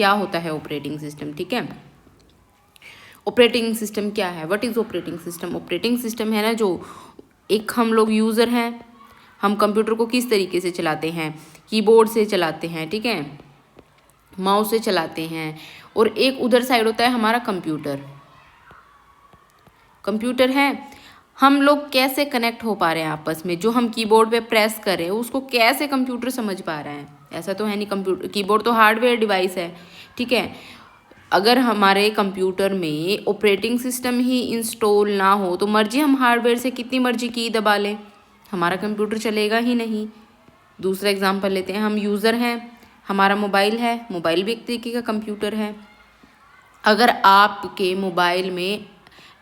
क्या होता है ऑपरेटिंग सिस्टम, ठीक है। ऑपरेटिंग सिस्टम क्या है, what is operating system? Operating system है ना जो एक हम लोग यूज़र हैं, हम कंप्यूटर को किस तरीके से चलाते हैं, कीबोर्ड से चलाते हैं, ठीक है, माउस से चलाते हैं, और एक उधर साइड होता है हमारा कंप्यूटर। कंप्यूटर है, हम लोग कैसे कनेक्ट हो पा रहे हैं आपस में, जो हम कीबोर्ड पे प्रेस कर रहे हैं उसको कैसे कंप्यूटर समझ पा रहा है? ऐसा तो है नहीं, कंप्यूटर कीबोर्ड तो हार्डवेयर डिवाइस है, ठीक है। अगर हमारे कंप्यूटर में ऑपरेटिंग सिस्टम ही इंस्टॉल ना हो तो मर्जी हम हार्डवेयर से कितनी मर्जी की दबा लें, हमारा कंप्यूटर चलेगा ही नहीं। दूसरा एग्जांपल लेते हैं, हम यूज़र हैं, हमारा मोबाइल है, मोबाइल भी एक तरीके का कंप्यूटर है। अगर आपके मोबाइल में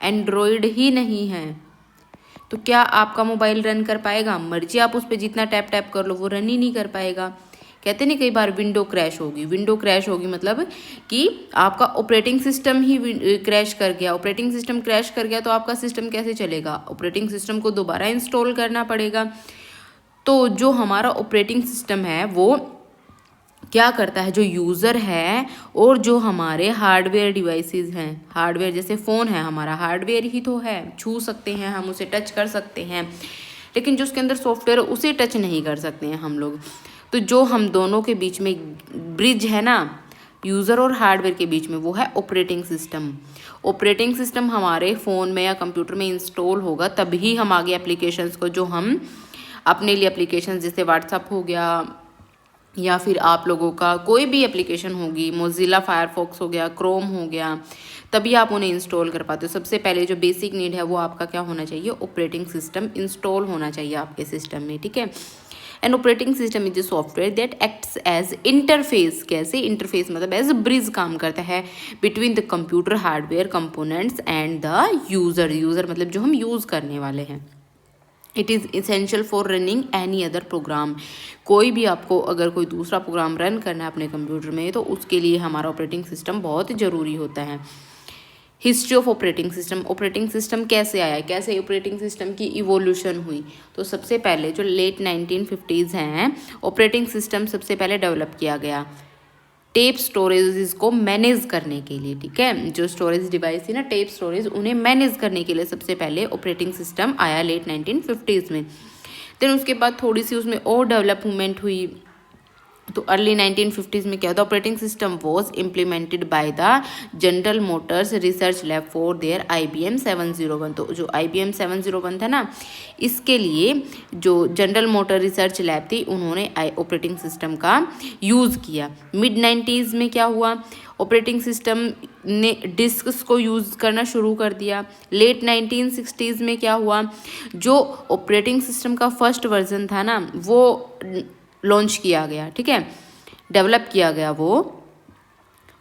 एंड्रॉयड ही नहीं है तो क्या आपका मोबाइल रन कर पाएगा? मर्जी आप उस पर जितना टैप टैप कर लो वो रन ही नहीं कर पाएगा। कहते नहीं कई बार विंडो क्रैश होगी, विंडो क्रैश होगी मतलब कि आपका ऑपरेटिंग सिस्टम ही क्रैश कर गया। ऑपरेटिंग सिस्टम क्रैश कर गया तो आपका सिस्टम कैसे चलेगा? ऑपरेटिंग सिस्टम को दोबारा इंस्टॉल करना पड़ेगा। तो जो हमारा ऑपरेटिंग सिस्टम है वो क्या करता है, जो यूज़र है और जो हमारे हार्डवेयर डिवाइसेस हैं, हार्डवेयर जैसे फ़ोन है हमारा हार्डवेयर ही तो है, छू सकते हैं हम उसे, टच कर सकते हैं, लेकिन जो उसके अंदर सॉफ्टवेयर उसे टच नहीं कर सकते हैं हम लोग। तो जो हम दोनों के बीच में ब्रिज है ना, यूज़र और हार्डवेयर के बीच में, वो है ऑपरेटिंग सिस्टम। ऑपरेटिंग सिस्टम हमारे फ़ोन में या कंप्यूटर में इंस्टॉल होगा तभी हम आगे एप्लीकेशंस को, जो हम अपने लिए एप्लीकेशंस जैसे व्हाट्सअप हो गया या फिर आप लोगों का कोई भी एप्लीकेशन होगी, मोज़िला फायरफॉक्स हो गया, क्रोम हो गया, तभी आप उन्हें इंस्टॉल कर पाते हो। सबसे पहले जो बेसिक नीड है वो आपका क्या होना चाहिए, ऑपरेटिंग सिस्टम इंस्टॉल होना चाहिए आपके सिस्टम में, ठीक है। An operating system is a software that acts as interface. कैसे इंटरफेस? मतलब एज ब्रिज काम करता है between the computer hardware components and the user. User मतलब जो हम यूज़ करने वाले हैं। It is essential for running any other program. कोई भी आपको अगर कोई दूसरा प्रोग्राम रन करना है अपने कंप्यूटर में तो उसके लिए हमारा ऑपरेटिंग सिस्टम बहुत ज़रूरी होता है। History of operating system. Operating system कैसे आया, कैसे ऑपरेटिंग सिस्टम की इवोल्यूशन हुई? तो सबसे पहले जो लेट 1950s हैं, ऑपरेटिंग सिस्टम सबसे पहले डेवलप किया गया टेप स्टोरेज को मैनेज करने के लिए, ठीक है। जो स्टोरेज डिवाइस थी ना, टेप स्टोरेज, उन्हें मैनेज करने के लिए सबसे पहले ऑपरेटिंग सिस्टम आया लेट 1950s में। देन उसके बाद थोड़ी सी उसमें और डेवलपमेंट हुई तो अर्ली 1950s में क्या होता, operating system was implemented by the general Motors research lab for their IBM 701। तो जो IBM 701 था ना, इसके लिए जो जनरल मोटर रिसर्च लैब थी उन्होंने ऑपरेटिंग सिस्टम का यूज़ किया। मिड 90s में क्या हुआ, ऑपरेटिंग सिस्टम ने डिस्क्स को यूज़ करना शुरू कर दिया। लेट 1960s में क्या हुआ, जो ऑपरेटिंग सिस्टम का फर्स्ट वर्जन था ना वो लॉन्च किया गया, ठीक है, डेवलप किया गया वो।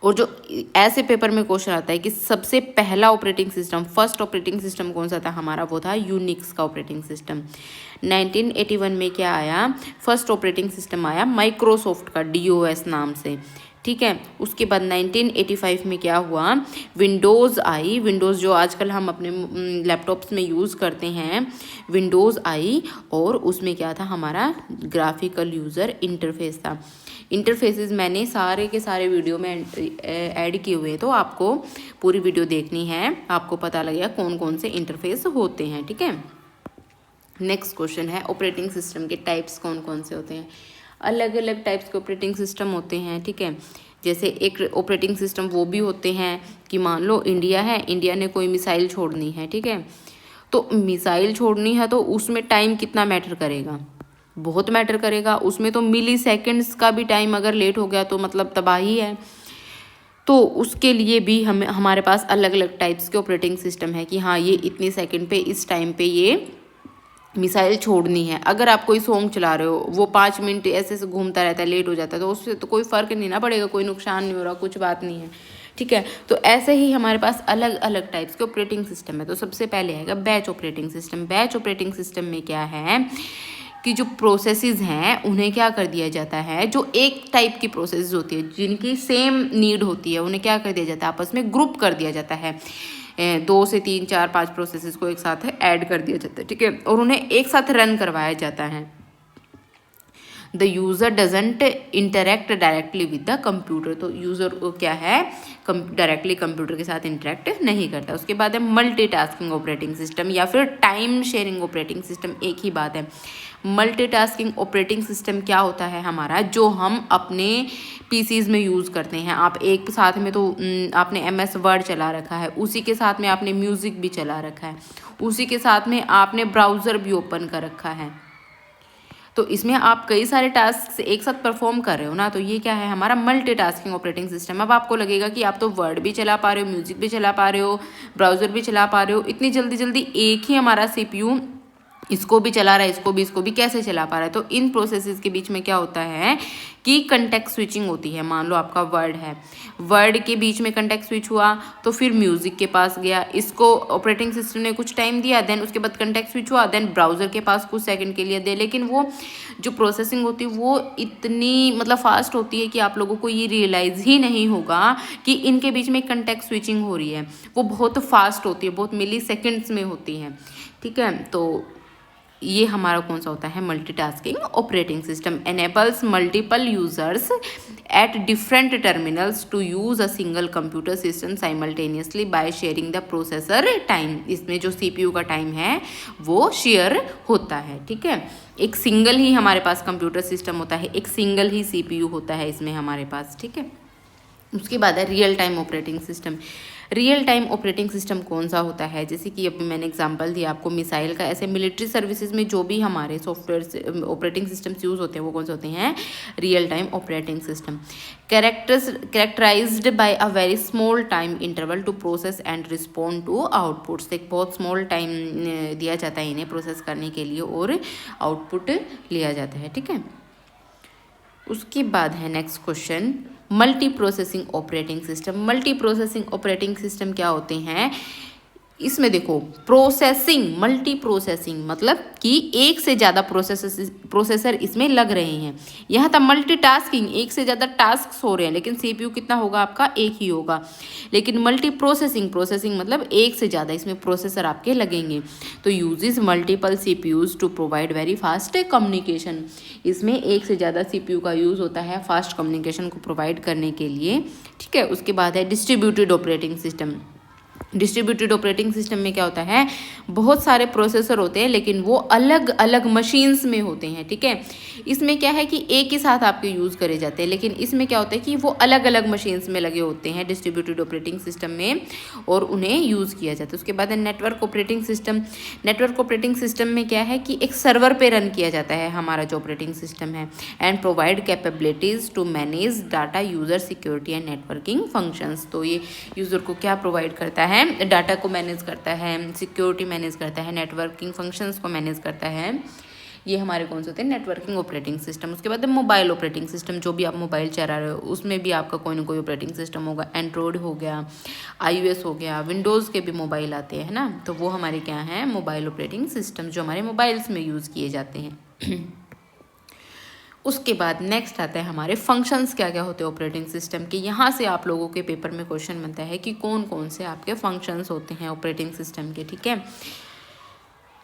और जो ऐसे पेपर में क्वेश्चन आता है कि सबसे पहला operating system, first operating system कौन सा था हमारा, वो था यूनिक्स का ऑपरेटिंग सिस्टम। 1981 में क्या आया, फर्स्ट ऑपरेटिंग सिस्टम आया माइक्रोसॉफ्ट का DOS नाम से, ठीक है। उसके बाद 1985 में क्या हुआ, विंडोज़ आई। विंडोज़ जो आजकल हम अपने लैपटॉप्स में यूज़ करते हैं, विंडोज़ आई, और उसमें क्या था, हमारा ग्राफिकल यूज़र इंटरफेस था। इंटरफेसेस मैंने सारे के सारे वीडियो में ऐड किए हुए हैं, तो आपको पूरी वीडियो देखनी है, आपको पता लगेगा कौन कौन से इंटरफेस होते हैं, ठीक है। नेक्स्ट क्वेश्चन है, ऑपरेटिंग सिस्टम के टाइप्स कौन कौन से होते हैं? अलग अलग टाइप्स के ऑपरेटिंग सिस्टम होते हैं, ठीक है। जैसे एक ऑपरेटिंग सिस्टम वो भी होते हैं कि मान लो इंडिया है, इंडिया ने कोई मिसाइल छोड़नी है, ठीक है, तो मिसाइल छोड़नी है तो उसमें टाइम कितना मैटर करेगा, बहुत मैटर करेगा। उसमें तो मिली सेकेंड्स का भी टाइम अगर लेट हो गया तो मतलब तबाही है। तो उसके लिए भी हमारे पास अलग अलग टाइप्स के ऑपरेटिंग सिस्टम है कि हाँ ये इतनी सेकंड पे इस टाइम पे ये मिसाइल छोड़नी है। अगर आप कोई सॉन्ग चला रहे हो, वो 5 मिनट ऐसे ऐसे घूमता रहता है, लेट हो जाता है, तो उससे तो कोई फ़र्क नहीं ना पड़ेगा, कोई नुकसान नहीं हो रहा, कुछ बात नहीं है, ठीक है। तो ऐसे ही हमारे पास अलग अलग टाइप्स के ऑपरेटिंग सिस्टम है। तो सबसे पहले आएगा batch operating system. Batch operating system में क्या है कि जो प्रोसेसेस हैं उन्हें क्या कर दिया जाता है, जो एक टाइप की प्रोसेस होती है जिनकी सेम नीड होती है, उन्हें क्या कर दिया जाता है, आपस में ग्रुप कर दिया जाता है। 2 से 3 4 5 प्रोसेसेस को एक साथ ऐड कर दिया जाता है, ठीक है, और उन्हें एक साथ रन करवाया जाता है। The user doesn't interact directly with the computer, तो यूज़र को क्या है डायरेक्टली कंप्यूटर के साथ इंटरेक्ट नहीं करता। उसके बाद है मल्टीटास्किंग ऑपरेटिंग सिस्टम या फिर टाइम शेयरिंग ऑपरेटिंग सिस्टम, एक ही बात है। मल्टीटास्किंग ऑपरेटिंग सिस्टम क्या होता है हमारा, जो हम अपने पीसीज में यूज़ करते हैं। आप एक साथ में तो आपने MS वर्ड चला रखा है, उसी के साथ में आपने म्यूज़िक भी चला रखा है, उसी के साथ में आपने ब्राउज़र भी ओपन कर रखा है, तो इसमें आप कई सारे टास्क एक साथ परफॉर्म कर रहे हो ना, तो ये क्या है हमारा मल्टीटास्किंग ऑपरेटिंग सिस्टम। अब आपको लगेगा कि आप तो वर्ड भी चला पा रहे हो, म्यूजिक भी चला पा रहे हो, ब्राउज़र भी चला पा रहे हो, इतनी जल्दी जल्दी एक ही हमारा CPU इसको भी चला रहा है, इसको भी कैसे चला पा रहा है। तो इन प्रोसेसेस के बीच में क्या होता है कि कंटेक्स्ट स्विचिंग होती है। मान लो आपका वर्ड है, वर्ड के बीच में कंटेक्स्ट स्विच हुआ तो फिर म्यूजिक के पास गया, इसको ऑपरेटिंग सिस्टम ने कुछ टाइम दिया, देन उसके बाद कंटेक्स्ट स्विच हुआ, देन ब्राउज़र के पास कुछ सेकंड के लिए दे। लेकिन वो जो प्रोसेसिंग होती है वो इतनी मतलब फास्ट होती है कि आप लोगों को ये रियलाइज़ ही नहीं होगा कि इनके बीच में कंटेक्स्ट स्विचिंग हो रही है। वो बहुत फास्ट होती है, बहुत मिली सेकेंड्स में होती है, ठीक है। तो ये हमारा कौन सा होता है multitasking operating system. Enables multiple users at different terminals to use a single computer system simultaneously by sharing the processor time. इसमें जो CPU का टाइम है वो शेयर होता है, ठीक है। एक सिंगल ही हमारे पास कंप्यूटर सिस्टम होता है, एक सिंगल ही CPU होता है इसमें हमारे पास, ठीक है। उसके बाद है real time operating system. Real time operating system कौन सा होता है, जैसे कि अभी मैंने एग्जांपल दिया आपको मिसाइल का, ऐसे मिलिट्री सर्विसेज में जो भी हमारे सॉफ्टवेयर ऑपरेटिंग सिस्टम्स यूज़ होते हैं वो कौन से होते हैं real time operating system. Characterised by a very small time interval to process and respond to outputs. एक बहुत स्मॉल टाइम दिया जाता है इन्हें प्रोसेस करने के लिए और आउटपुट लिया जाता है, ठीक है। उसके बाद है next question multi processing operating system. Multi processing operating system क्या होते हैं, इसमें देखो प्रोसेसिंग, मल्टी प्रोसेसिंग मतलब कि एक से ज़्यादा प्रोसेसर इसमें लग रहे हैं। यहाँ था मल्टीटास्किंग, एक से ज़्यादा टास्क हो रहे हैं, लेकिन CPU कितना होगा आपका एक ही होगा। लेकिन मल्टी प्रोसेसिंग, प्रोसेसिंग मतलब एक से ज़्यादा इसमें प्रोसेसर आपके लगेंगे। तो uses multiple CPUs to provide very fast communication. इसमें एक से ज़्यादा CPU का यूज़ होता है फास्ट कम्युनिकेशन को प्रोवाइड करने के लिए, ठीक है। उसके बाद है distributed operating system. Distributed operating system में क्या होता है बहुत सारे प्रोसेसर होते हैं लेकिन वो अलग अलग मशीन्स में होते हैं, ठीक है। इसमें क्या है कि एक ही साथ आपके यूज़ करे जाते हैं, लेकिन इसमें क्या होता है कि वो अलग अलग मशीन्स में लगे होते हैं डिस्ट्रीब्यूटेड ऑपरेटिंग सिस्टम में और उन्हें यूज़ किया जाता है। उसके बाद है network operating system. Network operating system में क्या है कि एक सर्वर पे रन किया जाता है हमारा जो ऑपरेटिंग सिस्टम है and provide capabilities to manage data user security and networking functions. तो ये यूज़र को क्या प्रोवाइड करता है, डाटा को मैनेज करता है, सिक्योरिटी मैनेज करता है, नेटवर्किंग फंक्शंस को मैनेज करता है। ये हमारे कौन से होते हैं नेटवर्किंग ऑपरेटिंग सिस्टम। उसके बाद मोबाइल ऑपरेटिंग सिस्टम, जो भी आप मोबाइल चला रहे हो उसमें भी आपका कोई ना कोई ऑपरेटिंग सिस्टम होगा। एंड्रॉयड हो गया, iOS हो गया, विंडोज़ के भी मोबाइल आते हैं ना, तो वो हमारे क्या हैं मोबाइल ऑपरेटिंग सिस्टम जो हमारे मोबाइल्स में यूज़ किए जाते हैं। उसके बाद नेक्स्ट आता है हमारे फंक्शंस क्या क्या होते हैं ऑपरेटिंग सिस्टम के। यहाँ से आप लोगों के पेपर में क्वेश्चन बनता है कि कौन कौन से आपके फंक्शंस होते हैं ऑपरेटिंग सिस्टम के, ठीक है।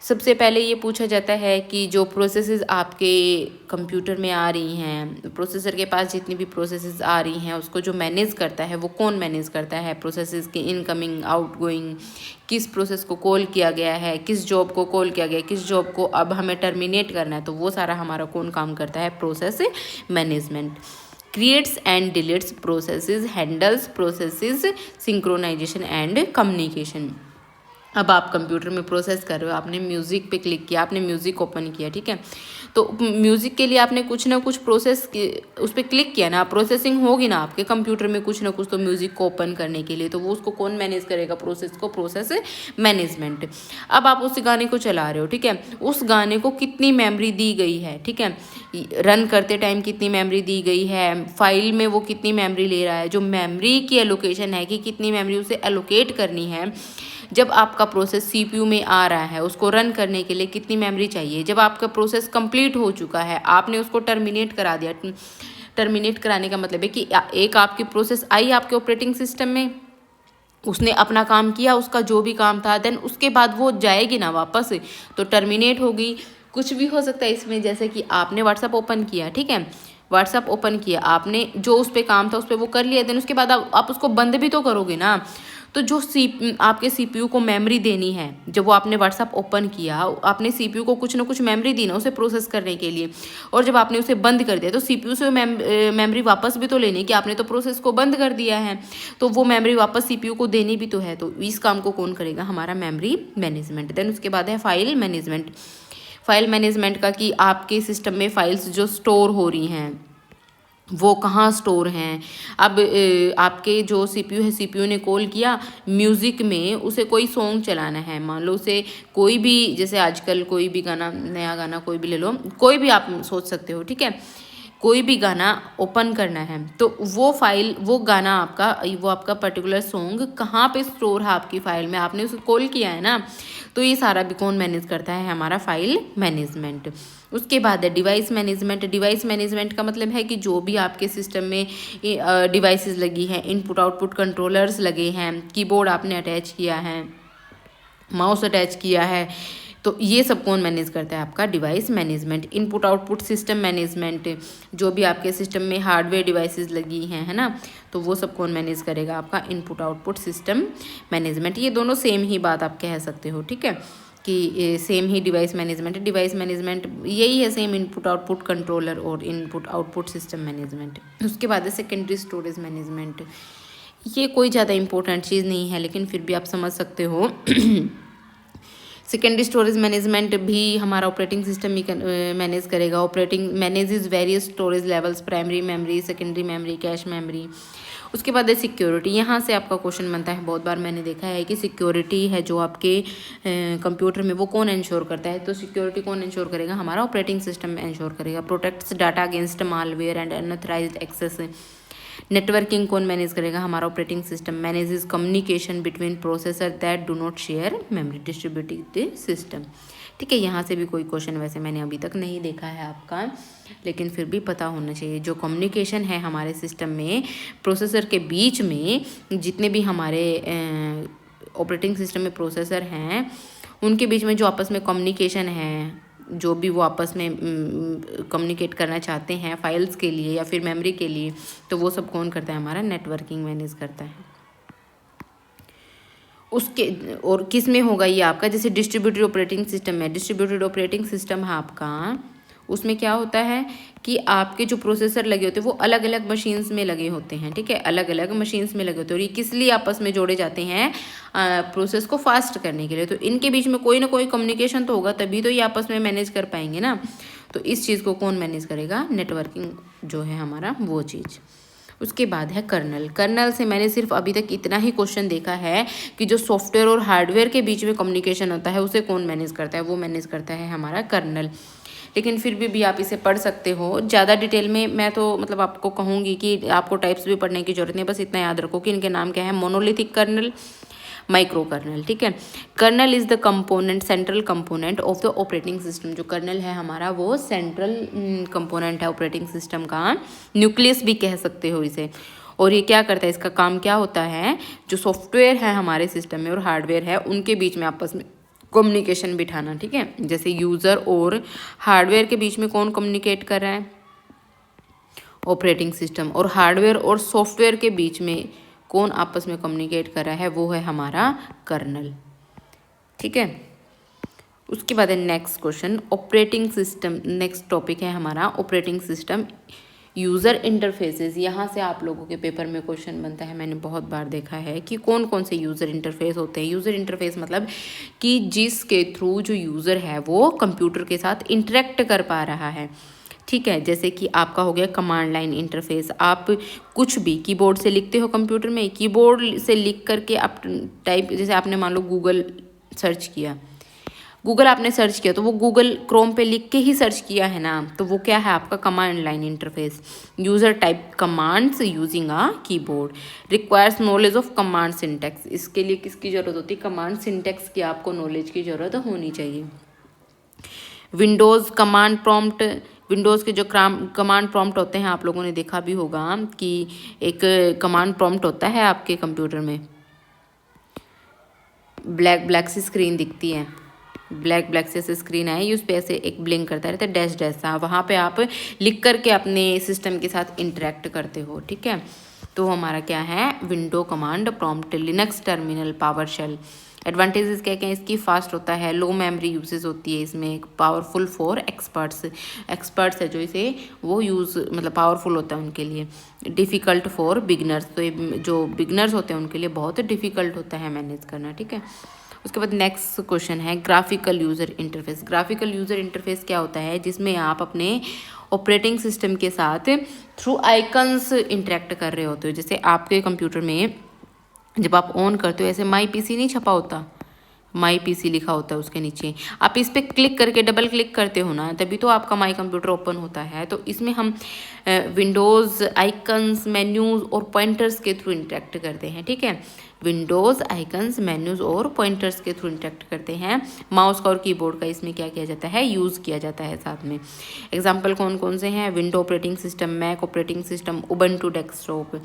सबसे पहले ये पूछा जाता है कि जो प्रोसेसेस आपके कंप्यूटर में आ रही हैं, प्रोसेसर के पास जितनी भी प्रोसेसेस आ रही हैं उसको जो मैनेज करता है वो कौन मैनेज करता है, प्रोसेसेस के इनकमिंग आउटगोइंग, किस प्रोसेस को कॉल किया गया है, किस जॉब को कॉल किया गया है, किस जॉब को अब हमें टर्मिनेट करना है, तो वो सारा हमारा कौन काम करता है process management. Creates and deletes processes, handles processes synchronisation and communication. अब आप कंप्यूटर में प्रोसेस कर रहे हो, आपने म्यूज़िक पे क्लिक किया, आपने म्यूज़िक ओपन किया, ठीक है। तो म्यूज़िक के लिए आपने कुछ ना कुछ प्रोसेस उस पर क्लिक किया ना, प्रोसेसिंग होगी ना आपके कंप्यूटर में कुछ ना कुछ तो म्यूज़िक को ओपन करने के लिए, तो वो उसको कौन मैनेज करेगा प्रोसेस को, प्रोसेस मैनेजमेंट। अब आप उस गाने को चला रहे हो, ठीक है, उस गाने को कितनी मेमोरी दी गई है, ठीक है, रन करते टाइम कितनी मेमोरी दी गई है, फाइल में वो कितनी मेमोरी ले रहा है, जो मेमोरी की एलोकेशन है कि कितनी मेमोरी उसे एलोकेट करनी है। जब आपका प्रोसेस CPU में आ रहा है उसको रन करने के लिए कितनी मेमोरी चाहिए। जब आपका प्रोसेस कंप्लीट हो चुका है, आपने उसको टर्मिनेट करा दिया, टर्मिनेट कराने का मतलब है कि एक आपकी प्रोसेस आई आपके ऑपरेटिंग सिस्टम में, उसने अपना काम किया, उसका जो भी काम था, देन उसके बाद वो जाएगी ना वापस, तो टर्मिनेट होगी। कुछ भी हो सकता है इसमें, जैसे कि आपने व्हाट्सअप ओपन किया, ठीक है, व्हाट्सअप ओपन किया आपने, जो उस पर काम था उस पर वो कर लिया, देन उसके बाद आप उसको बंद भी तो करोगे ना। तो जो आपके सीपीयू को मेमोरी देनी है, जब वो आपने व्हाट्सअप ओपन किया, आपने सीपीयू को कुछ ना कुछ मेमोरी दी ना उसे प्रोसेस करने के लिए, और जब आपने उसे बंद कर दिया तो सीपीयू से मेमोरी वापस भी तो लेनी है, कि आपने तो प्रोसेस को बंद कर दिया है, तो वो मेमोरी वापस सीपीयू को देनी भी तो है। तो इस काम को कौन करेगा? हमारा मेमोरी मैनेजमेंट। देन उसके बाद है फाइल मैनेजमेंट। फाइल मैनेजमेंट का कि आपके सिस्टम में फाइल्स जो स्टोर हो रही हैं वो कहाँ स्टोर हैं। अब आपके जो सीपीयू है, सीपीयू ने कॉल किया म्यूज़िक में, उसे कोई सॉन्ग चलाना है, मान लो उसे कोई भी, जैसे आजकल कोई भी गाना, नया गाना कोई भी ले लो, कोई भी आप सोच सकते हो, ठीक है, कोई भी गाना ओपन करना है, तो वो फाइल, वो गाना आपका, वो आपका पर्टिकुलर सॉन्ग कहाँ पे स्टोर है आपकी फाइल में, आपने उसे कॉल किया है ना, तो ये सारा भी कौन मैनेज करता है? हमारा फाइल मैनेजमेंट। उसके बाद है डिवाइस मैनेजमेंट। डिवाइस मैनेजमेंट का मतलब है कि जो भी आपके सिस्टम में डिवाइसेस लगी हैं, इनपुट आउटपुट कंट्रोलर्स लगे हैं, कीबोर्ड आपने अटैच किया है, माउस अटैच किया है, तो ये सब कौन मैनेज करता है? आपका device management. Input output system management, जो भी आपके सिस्टम में हार्डवेयर डिवाइसेस लगी हैं, है ना, तो वो सब कौन मैनेज करेगा? आपका इनपुट आउटपुट सिस्टम मैनेजमेंट। ये दोनों सेम ही बात आप कह सकते हो, ठीक है, कि सेम ही डिवाइस मैनेजमेंट है। डिवाइस मैनेजमेंट यही है, सेम इनपुट आउटपुट कंट्रोलर और इनपुट आउटपुट सिस्टम मैनेजमेंट। उसके बाद है सेकेंडरी स्टोरेज मैनेजमेंट। ये कोई ज़्यादा इंपॉर्टेंट चीज़ नहीं है, लेकिन फिर भी आप समझ सकते हो। सेकेंडरी स्टोरेज मैनेजमेंट भी हमारा ऑपरेटिंग सिस्टम ही मैनेज करेगा। Operating manages various storage levels, primary memory, secondary memory, cache memory. उसके बाद है सिक्योरिटी। यहाँ से आपका क्वेश्चन बनता है, बहुत बार मैंने देखा है कि सिक्योरिटी है जो आपके कंप्यूटर में, वो कौन इंश्योर करता है? तो सिक्योरिटी कौन इंश्योर करेगा? हमारा ऑपरेटिंग सिस्टम इंश्योर करेगा। Protects data against malware and unauthorised access. Networking कौन मैनेज करेगा? हमारा operating system. Manages communication between processor that do not share memory, distributed system. ठीक है, यहाँ से भी कोई क्वेश्चन वैसे मैंने अभी तक नहीं देखा है आपका, लेकिन फिर भी पता होना चाहिए। जो कम्युनिकेशन है हमारे सिस्टम में प्रोसेसर के बीच में, जितने भी हमारे ऑपरेटिंग सिस्टम में प्रोसेसर हैं उनके बीच में जो आपस में कम्युनिकेशन है, जो भी वो आपस में कम्युनिकेट करना चाहते हैं फाइल्स के लिए या फिर मेमोरी के लिए, तो वो सब कौन करता है? हमारा नेटवर्किंग मैनेज करता है। उसके और किस में होगा ये आपका? जैसे डिस्ट्रीब्यूटेड ऑपरेटिंग सिस्टम है, डिस्ट्रीब्यूटेड ऑपरेटिंग सिस्टम है आपका, उसमें क्या होता है कि आपके जो प्रोसेसर लगे होते हैं वो अलग अलग मशीन्स में लगे होते हैं, ठीक है, अलग अलग मशीन्स में लगे होते हैं, और ये किस लिए आपस में जोड़े जाते हैं? प्रोसेस को फास्ट करने के लिए। तो इनके बीच में कोई ना कोई कम्युनिकेशन तो होगा, तभी तो ये आपस में मैनेज कर पाएंगे ना। तो इस चीज़ को कौन मैनेज करेगा? नेटवर्किंग जो है हमारा, वो चीज़। उसके बाद है कर्नल। कर्नल से मैंने सिर्फ अभी तक इतना ही क्वेश्चन देखा है कि जो सॉफ्टवेयर और हार्डवेयर के बीच में कम्युनिकेशन होता है उसे कौन मैनेज करता है? वो मैनेज करता है हमारा कर्नल। लेकिन फिर भी आप इसे पढ़ सकते हो ज़्यादा डिटेल में। मैं तो मतलब आपको कहूँगी कि आपको टाइप्स भी पढ़ने की जरूरत नहीं, बस इतना याद रखो कि इनके नाम क्या है? मोनोलिथिक कर्नल, माइक्रो कर्नल, ठीक है। Kernel is the component, central component of the operating system. जो कर्नल है हमारा वो सेंट्रल कंपोनेंट है ऑपरेटिंग सिस्टम का, न्यूक्लियस भी कह सकते हो इसे। और ये क्या करता है? इसका काम क्या होता है? जो सॉफ्टवेयर है हमारे सिस्टम में और हार्डवेयर है उनके बीच में आपस में कम्युनिकेशन बिठाना, ठीक है। जैसे यूज़र और हार्डवेयर के बीच में कौन कम्युनिकेट कर रहा है? Operating system. और हार्डवेयर और सॉफ्टवेयर के बीच में कौन आपस में कम्युनिकेट कर रहा है? वो है हमारा कर्नल, ठीक है। उसके बाद है next question, operating system. Next topic है हमारा ऑपरेटिंग सिस्टम यूज़र इंटरफेसेस। यहाँ से आप लोगों के पेपर में क्वेश्चन बनता है, मैंने बहुत बार देखा है कि कौन कौन से यूज़र इंटरफेस होते हैं। यूज़र इंटरफेस मतलब कि जिसके थ्रू जो यूज़र है वो कंप्यूटर के साथ इंटरेक्ट कर पा रहा है, ठीक है। जैसे कि आपका हो गया कमांड लाइन इंटरफेस। आप कुछ भी कीबोर्ड से लिखते हो कंप्यूटर में, कीबोर्ड से लिख करके आप टाइप, जैसे आपने मान लो गूगल सर्च किया, गूगल आपने सर्च किया तो वो गूगल क्रोम पे लिख के ही सर्च किया है ना, तो वो क्या है? आपका command line interface. User type commands using a keyboard, requires knowledge of command syntax. इसके लिए किसकी ज़रूरत होती है? कमांड सिंटैक्स की आपको नॉलेज की ज़रूरत होनी चाहिए। विंडोज़ कमांड प्रॉम्प्ट, विंडोज़ के जो कमांड प्रॉम्प्ट होते हैं आप लोगों ने देखा भी होगा कि एक कमांड प्रॉम्प्ट होता है आपके कंप्यूटर में, ब्लैक सी स्क्रीन दिखती है, ब्लैक ब्लैक से ऐसे स्क्रीन आए, उस पे ऐसे एक ब्लिंक करता रहता है डैश डैश सा, वहाँ पे आप लिख करके अपने सिस्टम के साथ इंटरेक्ट करते हो, ठीक है। तो हमारा क्या है, window command prompt, Linux terminal, power shell. Advantages क्या क्या है इसकी, फास्ट होता है, लो मेमोरी यूजेस होती है इसमें, पावरफुल फॉर एक्सपर्ट्स है जो इसे वो यूज़ मतलब पावरफुल होता है उनके लिए, डिफ़िकल्ट फॉर बिगनर्स, तो ये जो बिगनर्स होते हैं उनके लिए बहुत डिफ़िकल्ट होता है मैनेज करना, ठीक है। उसके बाद नेक्स्ट क्वेश्चन है graphical user interface. Graphical user interface क्या होता है, जिसमें आप अपने ऑपरेटिंग सिस्टम के साथ थ्रू आइकन्स इंटरेक्ट कर रहे होते हो। जैसे आपके कंप्यूटर में जब आप ऑन करते हो ऐसे माई पीसी नहीं छपा होता, माई पीसी लिखा होता है उसके नीचे, आप इस पर क्लिक करके डबल क्लिक करते हो ना, तभी तो आपका माई कंप्यूटर ओपन होता है। तो इसमें हम विंडोज़ आइकन्स, मेन्यूज़ और पॉइंटर्स के थ्रू इंटरेक्ट करते हैं, ठीक है। विंडोज़ आइकन्स, मेन्यूज़ और पॉइंटर्स के थ्रू इंटरेक्ट करते हैं। माउस का और कीबोर्ड का इसमें क्या किया जाता है, यूज़ किया जाता है साथ में। एग्जाम्पल कौन कौन से हैं, window operating system, Mac operating system, Ubuntu desktop,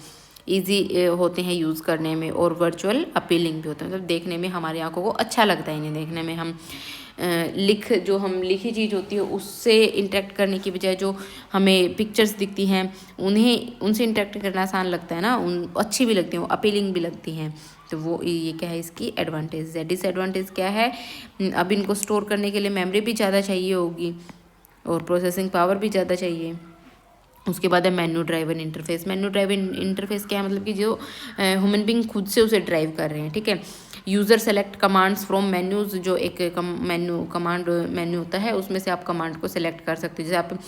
easy होते हैं यूज़ करने में, और वर्चुअल अपीलिंग भी होते हैं, मतलब देखने में हमारी आंखों को अच्छा लगता है इन्हें देखने में। हम जो हम लिखी चीज़ होती है उससे इंटरेक्ट करने की बजाय जो हमें पिक्चर्स दिखती हैं उनसे इंटरेक्ट करना आसान लगता है ना, अच्छी भी लगती हैं, वो अपीलिंग भी लगती हैं। तो वो ये क्या है, इसकी एडवांटेज है। डिसएडवांटेज क्या है, अब इनको स्टोर करने के लिए मेमोरी भी ज़्यादा चाहिए होगी और प्रोसेसिंग पावर भी ज़्यादा चाहिए। उसके बाद है menu driven interface. Menu driven interface क्या है, मतलब कि जो ह्यूमन बींग खुद से उसे ड्राइव कर रहे हैं, ठीक है। User select commands from menus, जो एक कमांड मेन्यू होता है उसमें से आप कमांड को सेलेक्ट कर सकते हो। जैसे आप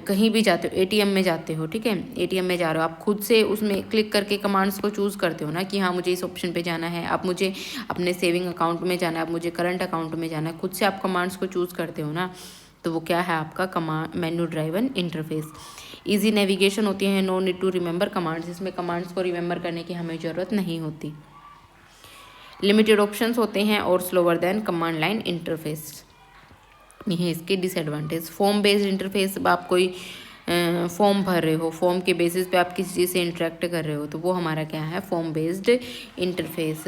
कहीं भी जाते हो, एटीएम में जाते हो, ठीक है, एटीएम में जा रहे हो, आप खुद से उसमें क्लिक करके कमांड्स को चूज़ करते हो ना कि हाँ मुझे इस ऑप्शन पे जाना है, अब मुझे अपने सेविंग अकाउंट में जाना है, अब मुझे करंट अकाउंट में जाना है, खुद से आप कमांड्स को चूज़ करते हो ना, तो वो क्या है आपका menu driven interface. Easy navigation होती है, no need to remember commands, इसमें कमांड्स को रिमेंबर करने की हमें ज़रूरत नहीं होती। लिमिटेड ऑप्शंस होते हैं और slower then command line interface, ये है इसके डिसएडवांटेज। फॉर्म बेस्ड इंटरफेस, आप कोई फॉर्म भर रहे हो, फॉर्म के बेसिस पे आप किसी चीज़ से इंटरेक्ट कर रहे हो, तो वो हमारा क्या है, फॉर्म बेस्ड इंटरफेस।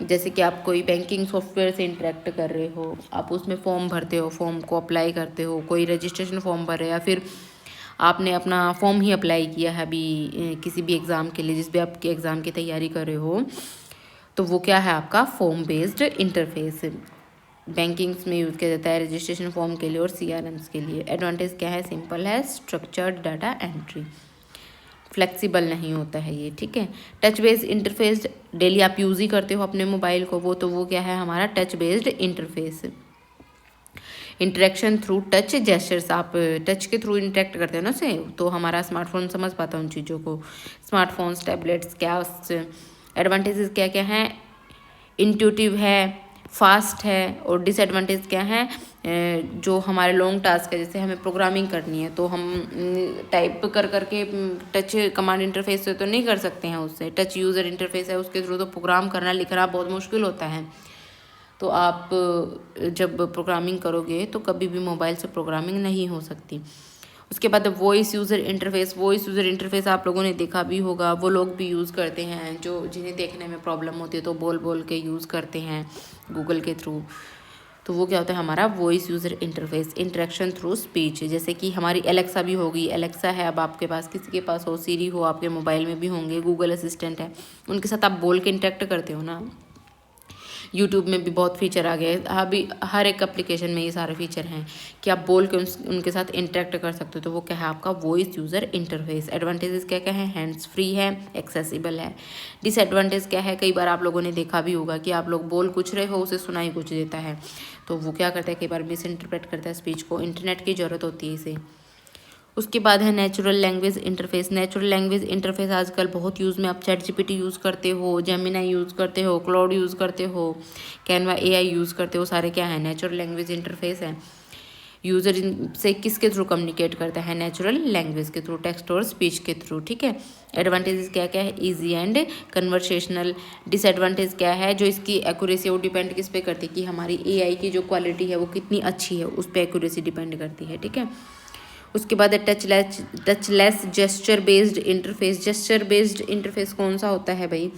जैसे कि आप कोई बैंकिंग सॉफ्टवेयर से इंटरेक्ट कर रहे हो, आप उसमें फॉर्म भरते हो, फॉर्म को अप्लाई करते हो, कोई रजिस्ट्रेशन फॉर्म भर रहे हो, या फिर आपने अपना फॉर्म ही अप्लाई किया है अभी किसी भी एग्ज़ाम के लिए, जिस भी आपके एग्ज़ाम की तैयारी कर रहे हो, तो वो क्या है आपका फॉर्म बेस्ड इंटरफेस। बैंकिंग्स में यूज़ किया जाता है रजिस्ट्रेशन फॉर्म के लिए और सीआरएम्स के लिए। एडवांटेज क्या है, सिंपल है, स्ट्रक्चर्ड डाटा एंट्री, फ्लेक्सिबल नहीं होता है ये, ठीक है। टच बेस्ड इंटरफेस, डेली आप यूज़ ही करते हो अपने मोबाइल को, वो क्या है हमारा touch based interface. Interaction through touch gestures, आप टच के थ्रू इंटरेक्ट करते हो ना उसे, तो हमारा स्मार्टफोन समझ पाता है उन चीज़ों को, स्मार्टफोन्स, टैबलेट्स, क्या। एडवांटेजेस क्या क्या हैं, इंट्यूटिव है, फास्ट है, और डिसएडवांटेज क्या है, जो हमारे लॉन्ग टास्क है, जैसे हमें प्रोग्रामिंग करनी है तो हम टाइप कर करके टच कमांड इंटरफेस से तो नहीं कर सकते हैं, उससे टच यूज़र इंटरफेस है उसके थ्रू तो प्रोग्राम करना लिखना बहुत मुश्किल होता है। तो आप जब प्रोग्रामिंग करोगे तो कभी भी मोबाइल से प्रोग्रामिंग नहीं हो सकती। उसके बाद वॉइस यूज़र इंटरफेस आप लोगों ने देखा भी होगा, वो लोग भी यूज़ करते हैं जो जिन्हें देखने में प्रॉब्लम होती है, तो बोल बोल के यूज़ करते हैं गूगल के थ्रू। तो वो क्या होता है हमारा voice user interface. Interaction through speech, जैसे कि हमारी एलेक्सा भी होगी, एलेक्सा है अब आपके पास, किसी के पास हो, सीरी हो, आपके मोबाइल में भी होंगे, गूगल असिस्टेंट है, उनके साथ आप बोल के इंटरेक्ट करते हो ना। यूट्यूब में भी बहुत फीचर आ गए, अभी हर एक एप्लीकेशन में ये सारे फीचर हैं कि आप बोल के उनके साथ इंटरेक्ट कर सकते हो, तो वो क्या है आपका वॉइस यूज़र इंटरफेस। एडवांटेजेस क्या क्या है, हैंड्स फ्री है, एक्सेसिबल है। डिसएडवांटेज क्या है, कई बार आप लोगों ने देखा भी होगा कि आप लोग बोल कुछ रहे हो, उसे सुनाई कुछ देता है, तो वो क्या करता है कई बार मिस इंटरप्रेट करता है स्पीच को, इंटरनेट की ज़रूरत होती है इसे। उसके बाद है natural language interface. Natural language interface आजकल बहुत यूज़ में, आप चैट जीपीटी यूज़ करते हो, जेमिनाई यूज़ करते हो, क्लाउड यूज़ करते हो, कैनवा एआई यूज़ करते हो, सारे क्या है नेचुरल लैंग्वेज इंटरफेस है। यूज़र से किसके थ्रू कम्युनिकेट करता है, नेचुरल लैंग्वेज के थ्रू, टेक्स्ट और स्पीच के थ्रू, ठीक है। एडवांटेजेस क्या क्या है, इजी एंड कन्वर्सेशनल। डिसएडवांटेज क्या है, जो इसकी एक्यूरेसी वो डिपेंड किस पे करती है कि हमारी एआई की जो क्वालिटी है वो कितनी अच्छी है, उस पर एक्यूरेसी डिपेंड करती है, ठीक है। उसके बाद है touchless gesture based interface. Gesture based interface कौन सा होता है भाई,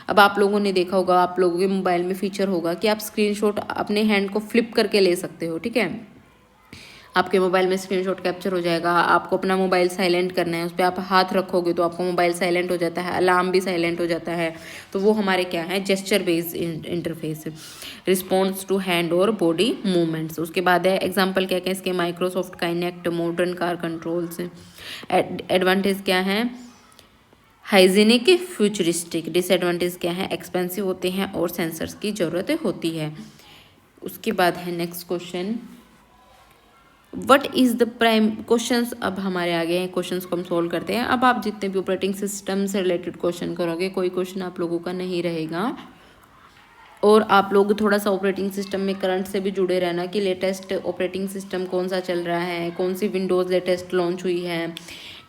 अब आप लोगों ने देखा होगा, आप लोगों के मोबाइल में फीचर होगा कि आप स्क्रीनशॉट अपने हैंड को फ्लिप करके ले सकते हो, ठीक है। आपके मोबाइल में स्क्रीनशॉट कैप्चर हो जाएगा। आपको अपना मोबाइल साइलेंट करना है, उस पर आप हाथ रखोगे तो आपका मोबाइल साइलेंट हो जाता है, अलार्म भी साइलेंट हो जाता है। तो वो हमारे क्या है, gesture based interface, response to hand और बॉडी मूवमेंट्स। उसके बाद है एग्जाम्पल क्या क्या इसके, Microsoft Kinect, modern car controls. Advantage क्या है, हाइजीनिक, फ्यूचरिस्टिक। डिसएडवांटेज क्या है, एक्सपेंसिव होते हैं और सेंसर्स की ज़रूरत होती है। उसके बाद है next question, what is the prime questions. अब हमारे आगे हैं क्वेश्चंस को हम सोल्व करते हैं। अब आप जितने भी ऑपरेटिंग सिस्टम से रिलेटेड क्वेश्चन करोगे, कोई क्वेश्चन आप लोगों का नहीं रहेगा। और आप लोग थोड़ा सा ऑपरेटिंग सिस्टम में करंट से भी जुड़े रहना कि लेटेस्ट ऑपरेटिंग सिस्टम कौन सा चल रहा है, कौन सी विंडोज़ लेटेस्ट लॉन्च हुई है,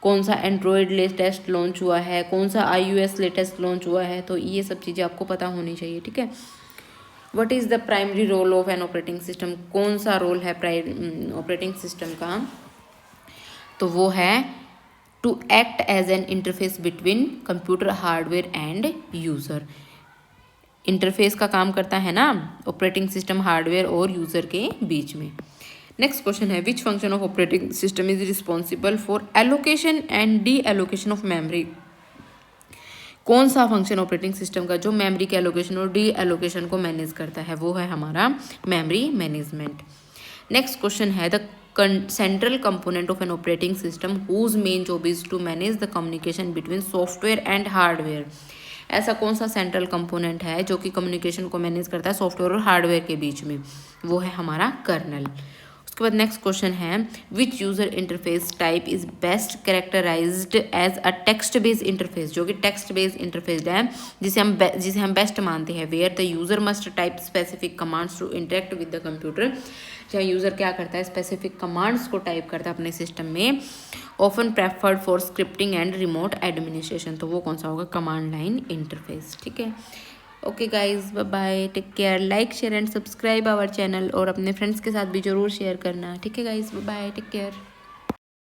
कौन सा एंड्रॉयड लेटेस्ट लॉन्च हुआ है, कौन सा iOS लेटेस्ट लॉन्च हुआ है। तो ये सब चीज़ें आपको पता होनी चाहिए, ठीक है। What is the primary role of an operating system, कौन सा रोल है ऑपरेटिंग सिस्टम का, तो वो है to act as an interface between computer hardware and user. Interface का काम करता है ना ऑपरेटिंग सिस्टम हार्डवेयर और यूज़र के बीच में। नेक्स्ट क्वेश्चन है, which function of operating system is responsible for allocation and deallocation of memory. कौन सा फंक्शन ऑपरेटिंग सिस्टम का जो मेमोरी के एलोकेशन और डी एलोकेशन को मैनेज करता है, वो है हमारा मेमोरी मैनेजमेंट। नेक्स्ट क्वेश्चन है, the central component of an operating system whose main job is to manage the communication between software and hardware. ऐसा कौन सा सेंट्रल कंपोनेंट है जो कि कम्युनिकेशन को मैनेज करता है सॉफ्टवेयर और हार्डवेयर के बीच में, वो है हमारा कर्नल। उसके बाद नेक्स्ट क्वेश्चन है, which user interface type is best characterised as a text based interface, जो कि टेक्स्ट बेस्ड इंटरफेस है जिसे हम बेस्ट मानते हैं। Where the user must type specific commands to interact with the computer, जहाँ यूज़र क्या करता है, स्पेसिफिक कमांड्स को टाइप करता है अपने सिस्टम में, often preferred for scripting and remote administration. तो वो कौन सा होगा, कमांड लाइन इंटरफेस, ठीक है। Okay guys, bye bye, take care, like share and subscribe our channel, और अपने फ्रेंड्स के साथ भी ज़रूर शेयर करना, ठीक है guys, bye bye, take care.